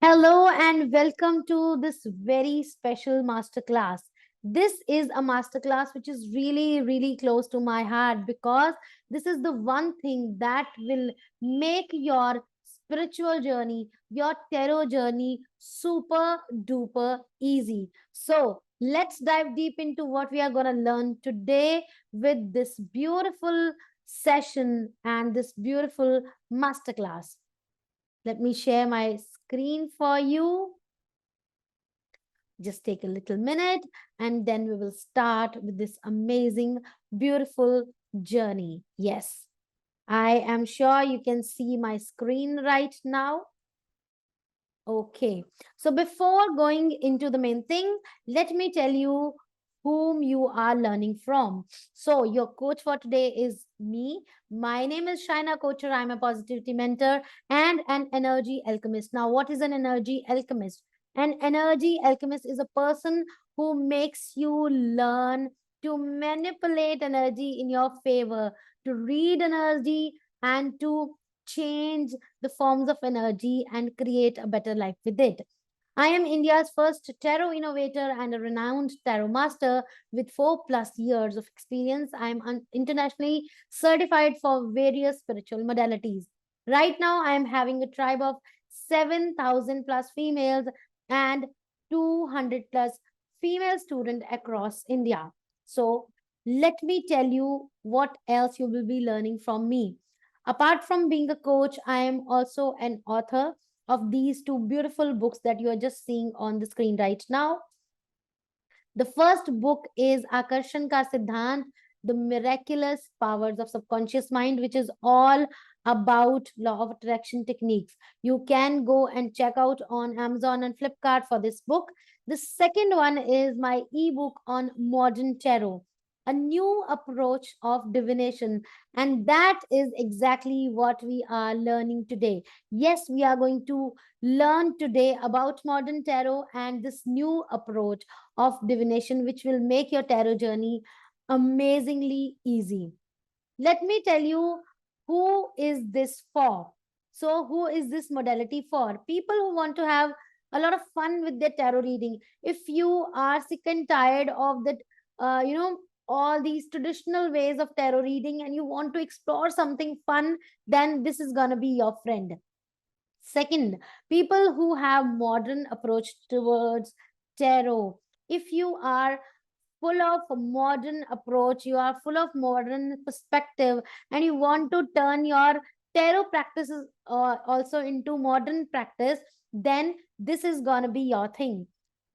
Hello and welcome to this very special masterclass. This is a masterclass which is really close to my heart because this is the one thing that will make your spiritual journey, your tarot journey super duper easy. So, let's dive deep into what we are going to learn today with this beautiful session and this beautiful masterclass. Let me share my screen for you. Just take a little minute and then we will start with this amazing, beautiful journey. Yes, I am sure you can see my screen right now. Okay, so before going into the main thing, let me tell you whom you are learning from. So, your coach for today is me. My name is Shaina Coacher. I'm a positivity mentor and an energy alchemist. Now, what is an energy alchemist? An energy alchemist is a person who makes you learn to manipulate energy in your favor, to read energy, and to change the forms of energy and create a better life with it. I am India's first tarot innovator and a renowned tarot master with 4+ years of experience. I am internationally certified for various spiritual modalities. Right now, I am having a tribe of 7,000 plus females and 200 plus female students across India. So, let me tell you what else you will be learning from me. Apart from being a coach, I am also an author of these two beautiful books that you are just seeing on the screen right now. The first book is Akarshan Ka Siddhant, The Miraculous Powers of Subconscious Mind, which is all about law of attraction techniques. You can go and check out on Amazon and Flipkart for this book. The second one is my ebook on modern tarot, a new approach of divination. And that is exactly what we are learning today. Yes, we are going to learn today about modern tarot and this new approach of divination, which will make your tarot journey amazingly easy. Let me tell you who is this for. So, who is this modality for? People who want to have a lot of fun with their tarot reading. If you are sick and tired of that, all these traditional ways of tarot reading and you want to explore something fun, then this is going to be your friend. Second, people who have modern approach towards tarot. If you are full of modern approach, you are full of modern perspective, and you want to turn your tarot practices also into modern practice, then this is going to be your thing.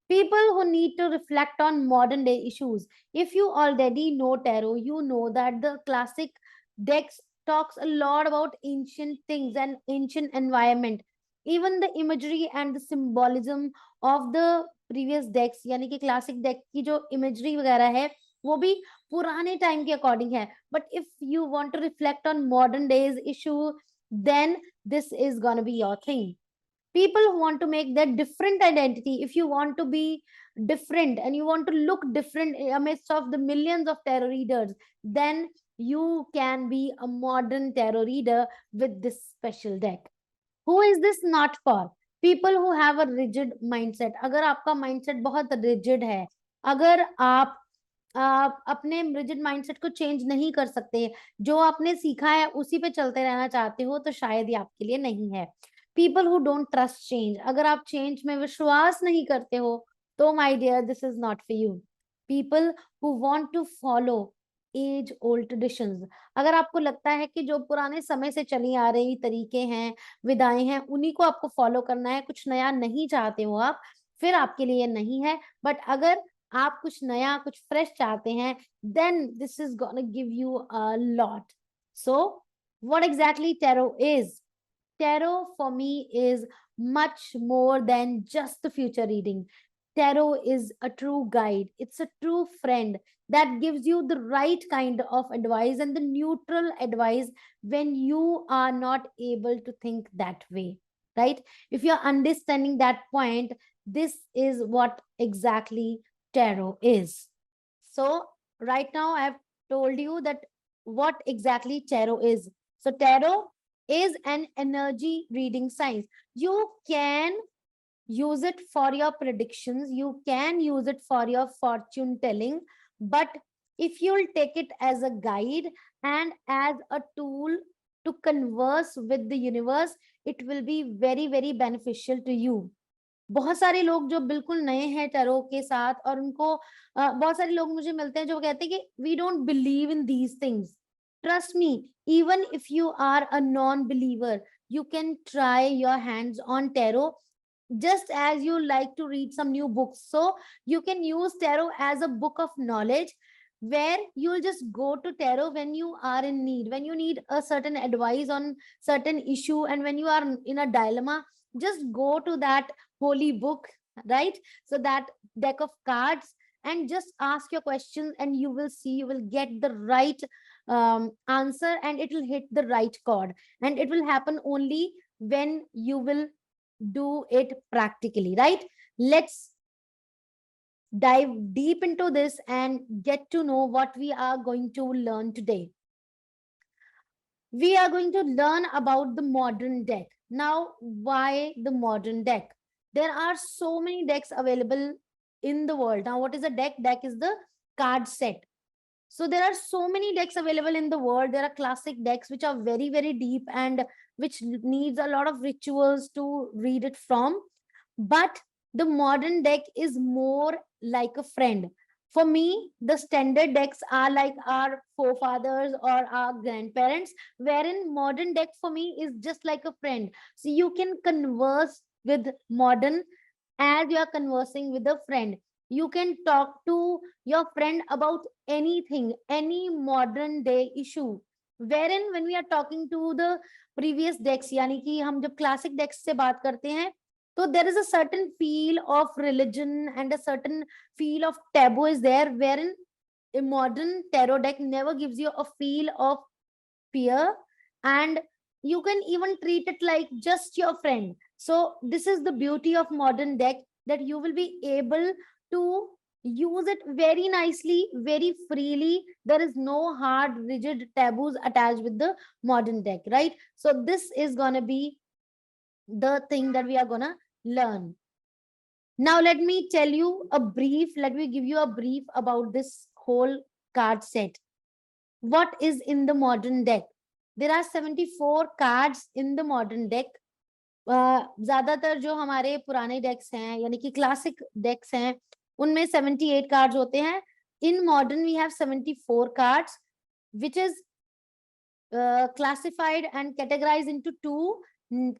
People who need to reflect on modern day issues. If you already know tarot, you know that the classic decks talks a lot about ancient things and ancient environment. Even the imagery and the symbolism of the previous decks, यानी कि classic deck की जो imagery वगैरह है वो भी पुराने time के अकॉर्डिंग है. But if you want to reflect on modern days issue, then this is gonna be your thing. People who want to make their different identity. If you want to be different and you want to look different amidst of the millions of tarot readers, then you can be a modern tarot reader with this special deck. Who is this not for? People who have a rigid mindset. अगर आपका mindset बहुत rigid है, अगर आप अपने rigid mindset को change नहीं कर सकते, जो आपने सीखा है उसी पे चलते रहना चाहते हो, तो शायद ये आपके लिए नहीं है. People who don't trust change. अगर आप चेंज में विश्वास नहीं करते हो, तो my dear this is not for you. People who want to follow age old traditions. अगर आपको लगता है कि जो पुराने समय से चली आ रही तरीके हैं, विदाएं हैं, उन्हीं को आपको फॉलो करना है, कुछ नया नहीं चाहते हो आप, फिर आपके लिए नहीं है. बट अगर आप कुछ नया, कुछ फ्रेश चाहते हैं, then this is gonna give you a lot. So, what exactly tarot is? Tarot for me is much more than just the future reading. Tarot is a true guide. It's a true friend that gives you the right kind of advice and the neutral advice when you are not able to think that way, right? If you're understanding that point, this is what exactly tarot is. So, right now, I've told you that what exactly tarot is. So, tarot is an energy reading science. You can use it for your predictions, you can use it for your fortune telling, but if you'll take it as a guide and as a tool to converse with the universe, it will be very very beneficial to you. बहुत सारे लोग जो बिल्कुल नए हैं tarot के साथ, और उनको बहुत सारे लोग मुझे मिलते हैं जो कहते हैं कि we don't believe in these things. Trust me, even if you are a non believer, you can try your hands on tarot, just as you like to read some new books. So you can use tarot as a book of knowledge, where you'll just go to tarot when you are in need, when you need a certain advice on certain issue, and when you are in a dilemma, just go to that holy book, right? So that deck of cards, and just ask your questions, and you will see you will get the right answer, and it will hit the right chord, and it will happen only when you will do it practically, right? Let's dive deep into this and get to know what we are going to learn today. We are going to learn about the modern deck. Now, why the modern deck? There are so many decks available in the world. Now, what is a deck? Deck is the card set. So there are so many decks available in the world. There are classic decks which are very very deep and which needs a lot of rituals to read it from. But the modern deck is more like a friend. For me, the standard decks are like our forefathers or our grandparents, wherein modern deck for me is just like a friend. So you can converse with modern as you are conversing with a friend. You can talk to your friend about anything, any modern day issue. Wherein when we are talking to the previous decks, यानी कि हम जब classic decks से बात करते हैं, so there is a certain feel of religion and a certain feel of taboo is there, wherein a modern tarot deck never gives you a feel of fear, and you can even treat it like just your friend. So this is the beauty of modern deck, that you will be able to use it very nicely, very freely. There is no hard rigid taboos attached with the modern deck, right? So this is gonna be the thing that we are gonna learn. Now let me tell you a brief, let me give you a brief about this whole card set. What is in the modern deck? There are 74 cards in the modern deck. ज्यादातर जो हमारे पुराने डेक्स हैं यानी कि classic डेक्स हैं उनमें 78 cards होते हैं. In modern we have 74 cards which is classified and categorized into two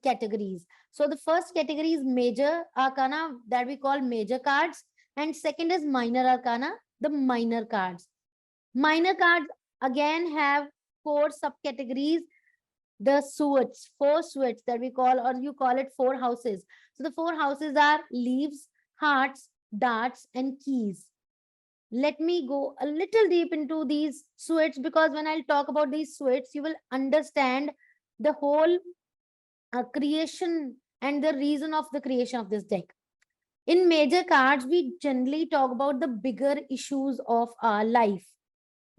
categories. So the first category is major arcana, that we call major cards, and second is minor arcana, the minor cards. Minor cards again have four subcategories. The suites, four suites that we call, or you call it four houses. So the four houses are leaves, hearts, darts, and keys. Let me go a little deep into these suites, because when I'll talk about these suites, you will understand the whole creation and the reason of the creation of this deck. In major cards, we generally talk about the bigger issues of our life.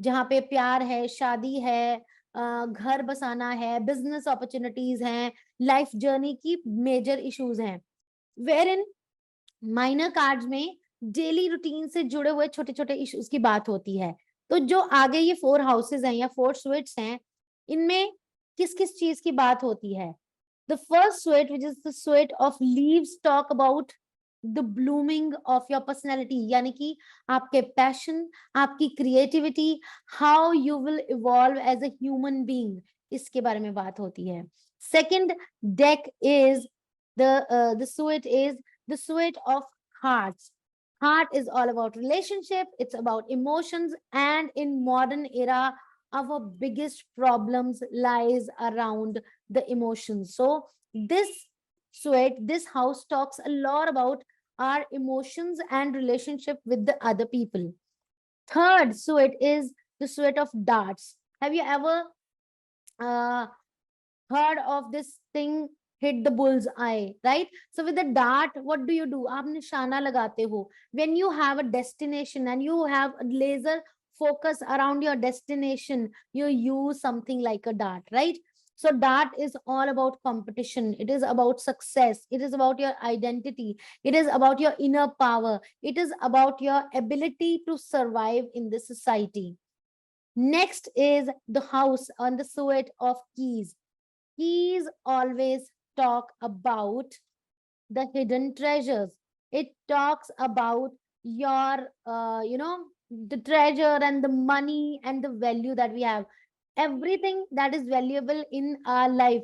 जहाँ पे प्यार है, शादी है, घर बसाना है, business opportunities हैं, life journey की मेजर इश्यूज हैं. वेयर इन माइनर कार्ड्स में डेली रूटीन से जुड़े हुए छोटे छोटे इश्यूज की बात होती है. तो जो आगे ये फोर हाउसेज हैं या फोर स्वीट्स हैं, इनमें किस किस चीज की बात होती है? The first suite which is the suite of leaves talk about the blooming of your personality, यानी कि आपके पैशन, आपकी creativity, how you will evolve as a human being, इसके बारे में बात होती है. Second deck is the suite is the suite of hearts. Heart is all about relationship, it's about emotions, and in modern era our biggest problems lies around the emotions. So this suite, this house talks a lot about our emotions and relationship with the other people. Third suite is the suite of darts. Have you ever uh, heard of this thing, hit the bull's eye, right? So with the dart, what do you do? आप निशाना लगाते हो. When you have a destination and you have a laser focus around your destination, you use something like a dart, right? So that is all about competition. It is about success. It is about your identity. It is about your inner power. It is about your ability to survive in this society. Next is the house on the suet of keys. Keys always talk about the hidden treasures. It talks about your, the treasure and the money and the value that we have. Everything that is valuable in our life,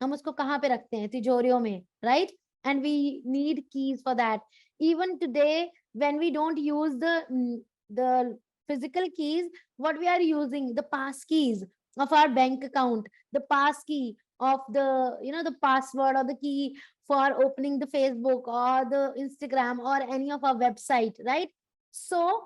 हम उसको कहाँ पे रखते हैं? तिजोरियों में, right? And we need keys for that. Even today, when we don't use the physical keys, what we are using, the pass keys of our bank account, the pass key of the, the password or the key for opening the Facebook or the Instagram or any of our website, right? So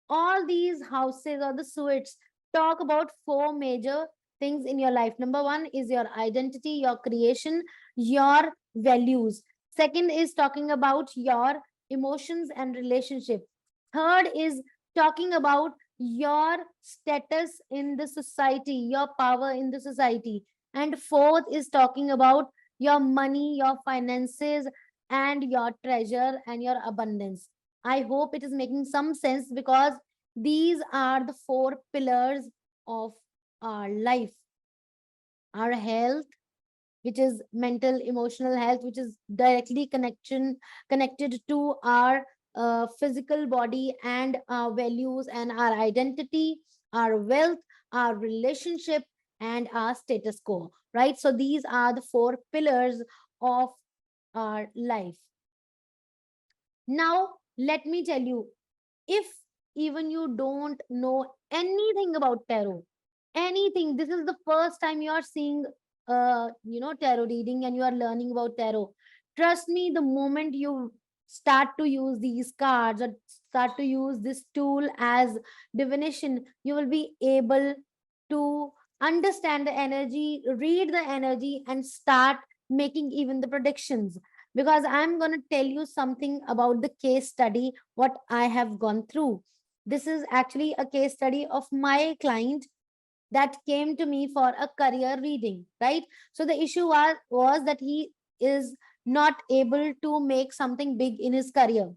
all these houses or the suites talk about four major things in your life. Number one is your identity, your creation, your values. Second is talking about your emotions and relationship. Third is talking about your status in the society, your power in the society. And fourth is talking about your money, your finances, and your treasure and your abundance. I hope it is making some sense, because these are the four pillars of our life. Our health, which is mental, emotional health, which is directly connected to our physical body and our values and our identity, our wealth, our relationship, and our status quo. Right. So these are the four pillars of our life. Now, let me tell you, if even you don't know anything about tarot, anything, this is the first time you are seeing, tarot reading and you are learning about tarot. Trust me, the moment you start to use these cards or start to use this tool as divination, you will be able to understand the energy, read the energy, and start making even the predictions. Because I'm going to tell you something about the case study, what I have gone through. This is actually a case study of my client that came to me for a career reading, right? So the issue was that he is not able to make something big in his career.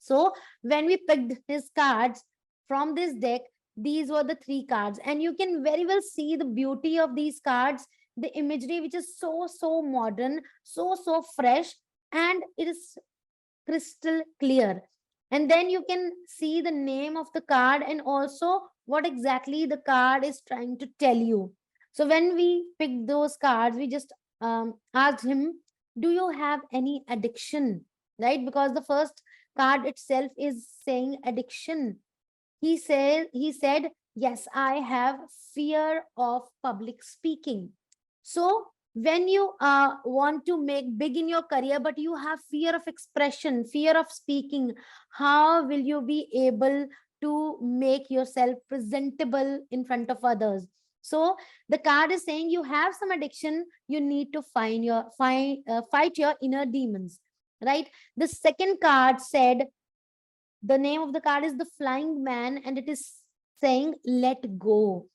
So when we picked his cards from this deck, these were the three cards, and you can very well see the beauty of these cards, the imagery, which is so modern, so fresh, and it is crystal clear. And then you can see the name of the card and also what exactly the card is trying to tell you. So when we picked those cards, we just asked him, do you have any addiction? Right? Because the first card itself is saying addiction. He said, yes, I have fear of public speaking. So when you want to make big in your career, but you have fear of expression, fear of speaking, how will you be able to make yourself presentable in front of others? So the card is saying you have some addiction, you need to fight your inner demons, right? The second card said, the name of the card is the Flying Man, and it is saying let go.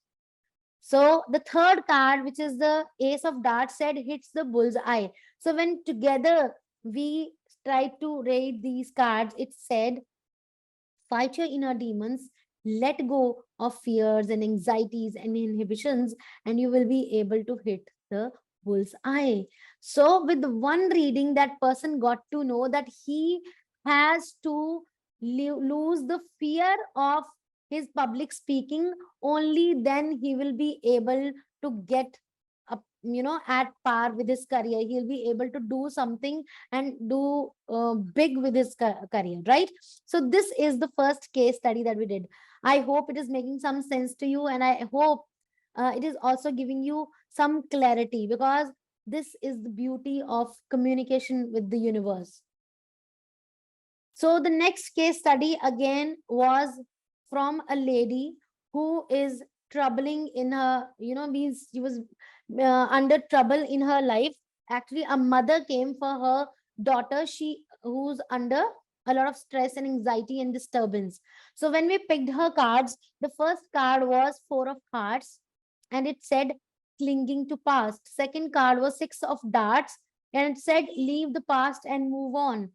So the third card, which is the Ace of Darts, said hits the bull's eye. So when together we tried to read these cards, it said fight your inner demons, let go of fears and anxieties and inhibitions, and you will be able to hit the bull's eye. So with one reading, that person got to know that he has to lose the fear of his public speaking. Only then he will be able to get up, at par with his career. He'll be able to do something and do big with his career, right? So this is the first case study that we did. I hope it is making some sense to you, and I hope it is also giving you some clarity, because this is the beauty of communication with the universe. So the next case study again was from a lady who is troubling in her, means she was under trouble in her life. Actually, a mother came for her daughter, who's under a lot of stress and anxiety and disturbance. So when we picked her cards, the first card was Four of Hearts, and it said clinging to past. Second card was six of darts and it said leave the past and move on.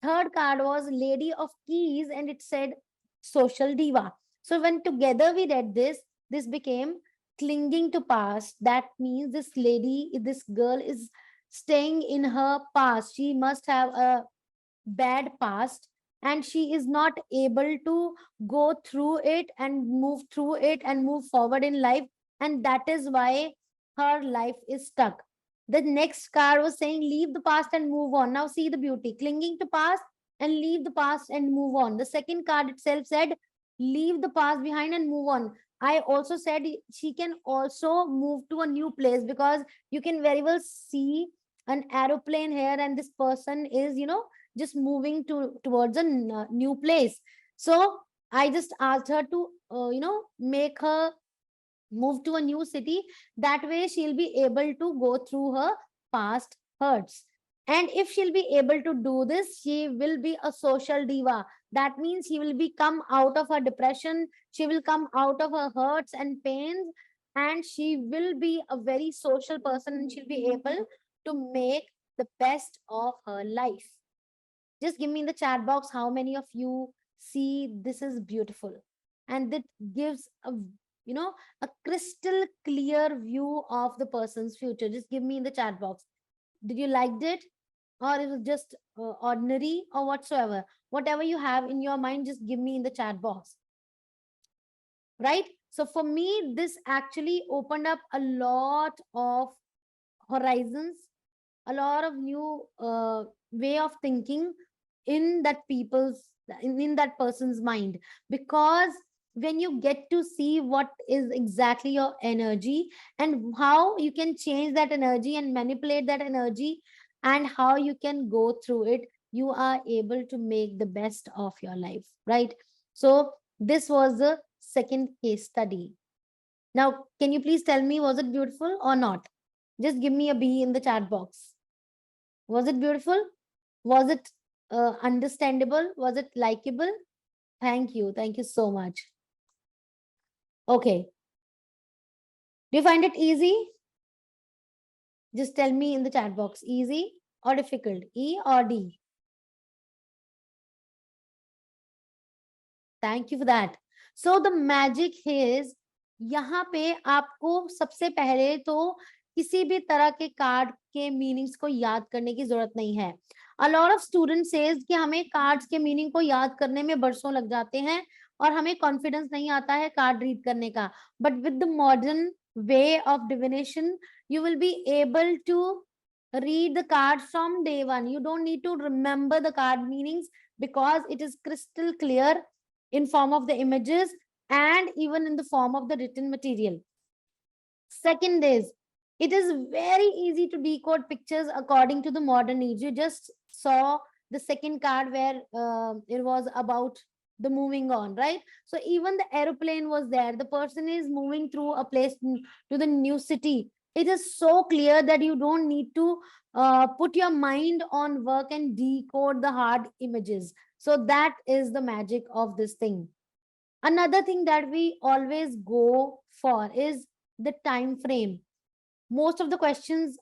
Third card was Lady of Keys and it said social diva. So when together we read this, this became clinging to past. That means this lady, this girl is staying in her past. She must have a bad past and she is not able to go through it and move through it and move forward in life, and that is why her life is stuck. The next card was saying leave the past and move on. Now see the beauty, clinging to past and leave the past and move on. The second card itself said leave the past behind and move on. I also said she can also move to a new place, because you can very well see an aeroplane here and this person is, just moving towards a new place. So I just asked her to make her move to a new city. That way she'll be able to go through her past hurts, and if she'll be able to do this, she will be a social diva. That means she will be come out of her depression, she will come out of her hurts and pains, and she will be a very social person, and she'll be able to make the best of her life. Just give me in the chat box how many of you see this is beautiful, and that gives a, a crystal clear view of the person's future. Just give me in the chat box. Did you liked it, or it was just ordinary or whatsoever? Whatever you have in your mind, just give me in the chat box. Right? So for me, this actually opened up a lot of horizons, a lot of new way of thinking in that people's in that person's mind, because when you get to see what is exactly your energy and how you can change that energy and manipulate that energy and how you can go through it, you are able to make the best of your life, right? So this was the second case study. Now can you please tell me, was it beautiful or not? Just give me a B in the chat box. Was it beautiful? Was it understandable? Was it likable? Thank you. Thank you so much. Okay. Do you find it easy? Just tell me in the chat box. Easy or difficult? E or D? Thank you for that. So the magic is, यहाँ पे आपको सबसे पहले तो किसी भी तरह के कार्ड के मीनिंग्स को याद करने की जरूरत नहीं है. A lot of students says कि हमें कार्ड्स के मीनिंग को याद करने में बरसों लग जाते हैं और हमें कॉन्फिडेंस नहीं आता है कार्ड रीड करने का. But with the modern way of divination, you will be able to read the card from day one. You don't need to remember the card meanings because it is crystal clear in form of the images and even in the form of the written material. Second is, it is very easy to decode pictures according to the modern needs. You just saw the second card where it was about the moving on, right? So even the aeroplane was there. The person is moving through a place to the new city. It is so clear that you don't need to put your mind on work and decode the hard images. So that is the magic of this thing. Another thing that we always go for is the time frame. Most of the questions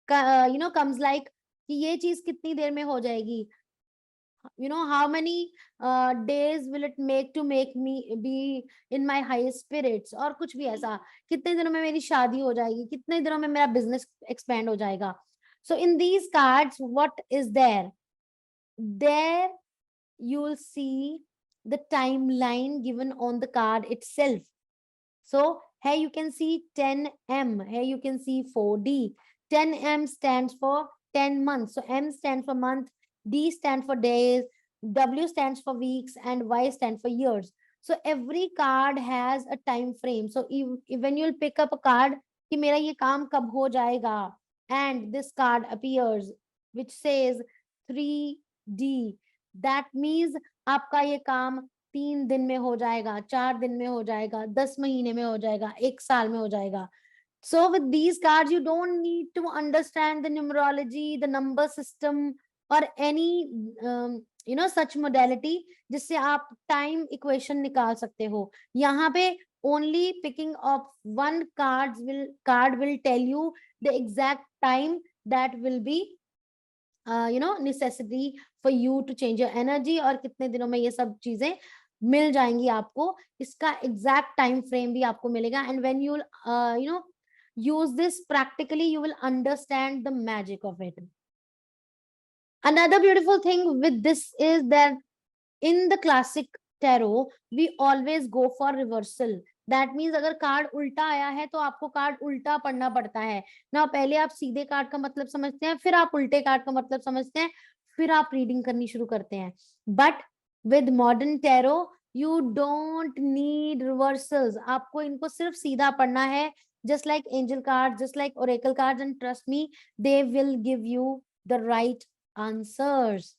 comes like कि ये चीज कितनी देर में हो जाएगी, how many days will it make me be in my highest spirits, और कुछ भी ऐसा, कितने दिनों में मेरी शादी हो जाएगी, कितने दिनों में मेरा business expand हो जाएगा. So in these cards, what is there? There you will see the timeline given on the card itself. So here you can see 10M, here you can see 4D. 10M stands for 10 months. So M stands for month, D stands for days, W stands for weeks, and Y stands for years. So every card has a time frame. So if when you'll pick up a card, कि मेरा ये काम कब हो जाएगा, and this card appears which says 3D, that means आपका ये काम 3 दिन में हो जाएगा, 4 दिन में हो जाएगा, 10 महीने में हो जाएगा, 1 साल में हो जाएगा. So with these cards, you don't need to understand the numerology, the number system, or any such modality जिससे आप time equation निकाल सकते हो. यहाँ पे only picking up one card will tell you the exact time that will be necessity for you to change your energy, और कितने दिनों में ये सब चीजें मिल जाएंगी आपको, इसका एग्जैक्ट टाइम फ्रेम भी आपको मिलेगा. And when you use this practically, you will understand the magic of it. Another beautiful thing with this is that in the classic tarot we always go for reversal. That means अगर card उल्टा आया है तो आपको card उल्टा पढ़ना पड़ता है ना. पहले आप सीधे कार्ड का मतलब समझते हैं, फिर आप उल्टे कार्ड का मतलब समझते हैं, फिर आप रीडिंग करनी शुरू करते हैं. But with modern tarot you don't need reversals. आपको इनको सिर्फ सीधा पढ़ना है, just like angel cards, just like oracle cards, and trust me, they will give you the right answers.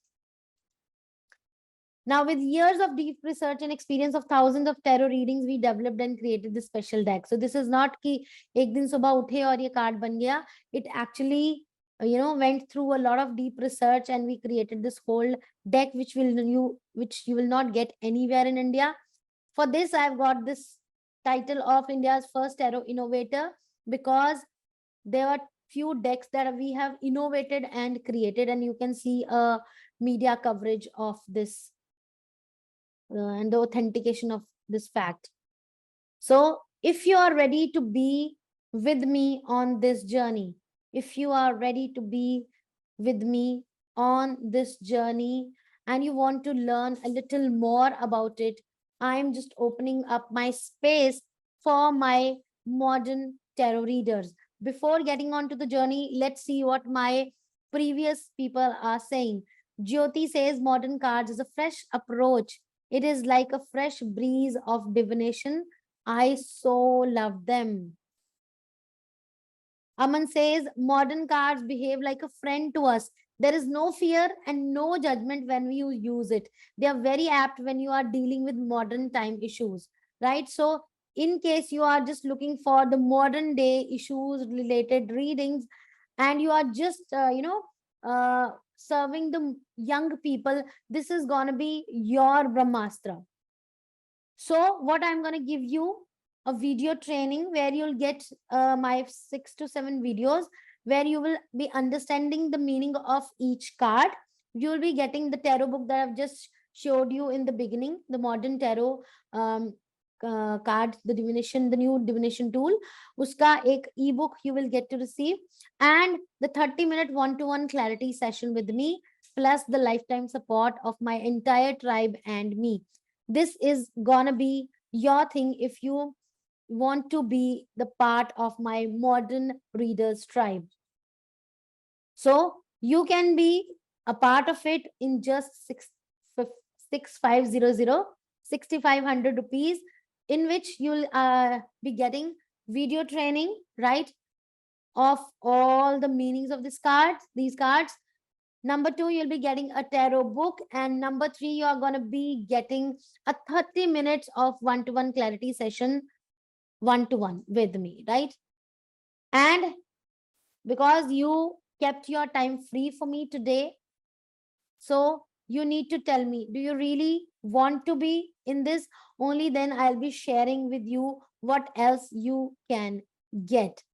Now, with years of deep research and experience of thousands of tarot readings, we developed and created this special deck. So this is not कि एक दिन सुबह उठे और ये card बन गया. It actually, went through a lot of deep research, and we created this whole deck, which you will not get anywhere in India. For this, I've got this title of India's first tarot innovator, because there are few decks that we have innovated and created, and you can see a media coverage of this and the authentication of this fact. So if you are ready to be with me on this journey, if you are ready to be with me on this journey and you want to learn a little more about it, I'm just opening up my space for my modern tarot readers. Before getting on to the journey, let's see what my previous people are saying. Jyoti says modern cards is a fresh approach. It is like a fresh breeze of divination. I so love them. Aman says modern cards behave like a friend to us. There is no fear and no judgment when we use it. They are very apt when you are dealing with modern time issues, right? So, in case you are just looking for the modern day issues related readings, and you are just, serving the young people, this is going to be your Brahmastra. So what I'm going to give you a video training where you'll get my 6 to 7 videos where you will be understanding the meaning of each card. You'll be getting the tarot book that I've just showed you in the beginning, the modern tarot card, the divination, the new divination tool. Uska ek ebook you will get to receive, and the 30-minute one-to-one clarity session with me, plus the lifetime support of my entire tribe and me. This is gonna be your thing if you want to be the part of my modern readers tribe. So you can be a part of it in just 6,500 rupees, in which you'll be getting video training, right, of all the meanings of these cards. Number 2, you'll be getting a tarot book. And number 3, you are going to be getting a 30 minutes of one-to-one clarity session, one-to-one with me, right? And because you kept your time free for me today, so you need to tell me, do you really want to be in this? Only then I'll be sharing with you what else you can get.